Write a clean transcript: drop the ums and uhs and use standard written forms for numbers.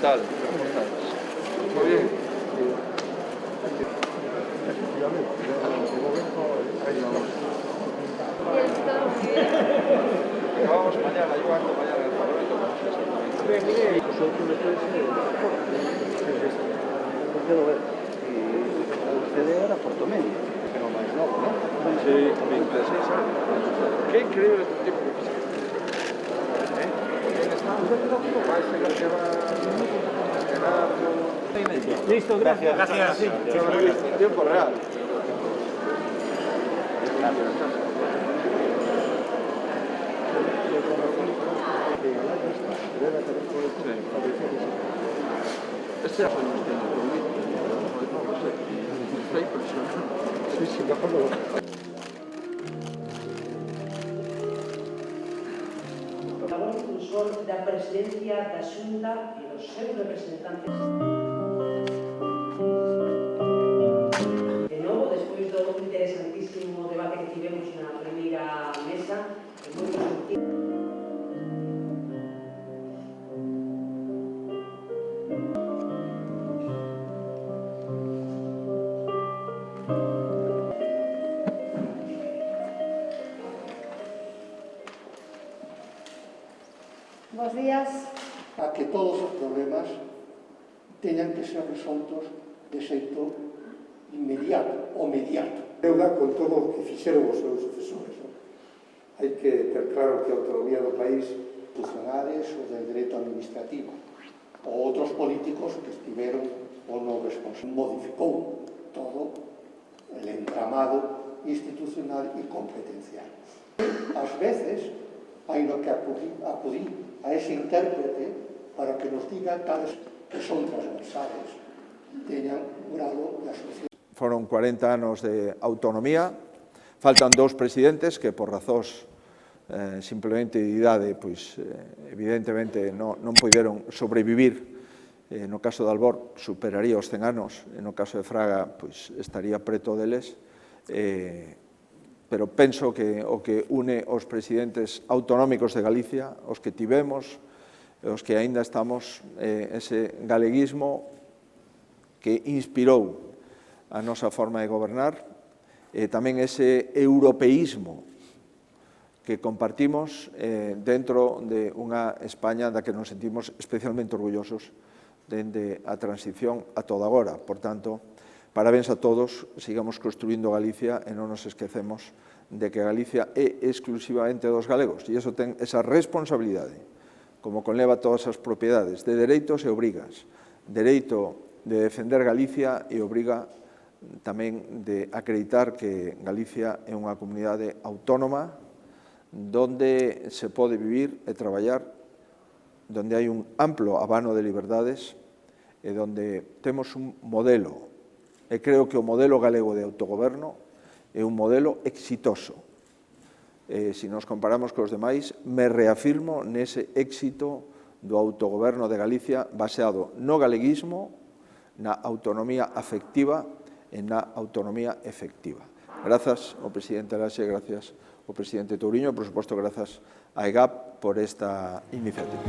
tal? Muy bien. Efectivamente, de momento ahí vamos. Acabamos mañana, yo ando mañana en el Parlamento. Nosotros después Quero ver, vostede era portomedio, pero máis novo, non? Sí, 26 años. Qué increíble tu tiempo que físico. Listo, gracias. Gracias. Tiempo real. Este ya fue nuestro conmigo. No sé. Estoy impresionado. Sí, de acuerdo. O impulsor da presidencia da Xunta e dos seus representantes. De novo, despois do interesantísimo debate que tivemos na primeira mesa, en moitos sentidos. Bos días. A que todos os problemas teñan que ser resoltos de xeito inmediato ou mediato. Deuda con todo o que fixeron os seus sucesores. Hai que ter claro que a autonomía do país Institucionales ou del dereito administrativo ou outros políticos que estiveron ou non responsables. Modificou todo el entramado institucional e competencial. Ás veces, hai no que acudir a ese intérprete para que nos diga tales que son transversales, teñan un grado de asociación. Foron 40 anos de autonomía, faltan dous presidentes que por razóns simplemente de idade, pois evidentemente non poideron sobrevivir. No caso de Albor superaría os 100 anos, no caso de Fraga pois estaría preto deles, pero penso que o que une os presidentes autonómicos de Galicia, os que tivemos, os que aínda estamos, ese galeguismo que inspirou a nosa forma de gobernar, tamén ese europeísmo que compartimos dentro de unha España da que nos sentimos especialmente orgullosos dende a transición a toda agora. Por tanto, parabéns a todos, sigamos construindo Galicia e non nos esquecemos de que Galicia é exclusivamente dos galegos e iso ten esa responsabilidade, como conleva todas as propiedades de dereitos e obrigas. Dereito de defender Galicia e obriga tamén de acreditar que Galicia é unha comunidade autónoma donde se pode vivir e traballar, donde hai un amplo abano de liberdades e donde temos un modelo, e creo que o modelo galego de autogoberno é un modelo exitoso. Se nos comparamos cos demais, me reafirmo nese éxito do autogoberno de Galicia baseado no galeguismo, na autonomía afectiva e na autonomía efectiva. Grazas ao presidente Laxe, grazas ao presidente Touriño, por suposto, grazas a EGAP por esta iniciativa.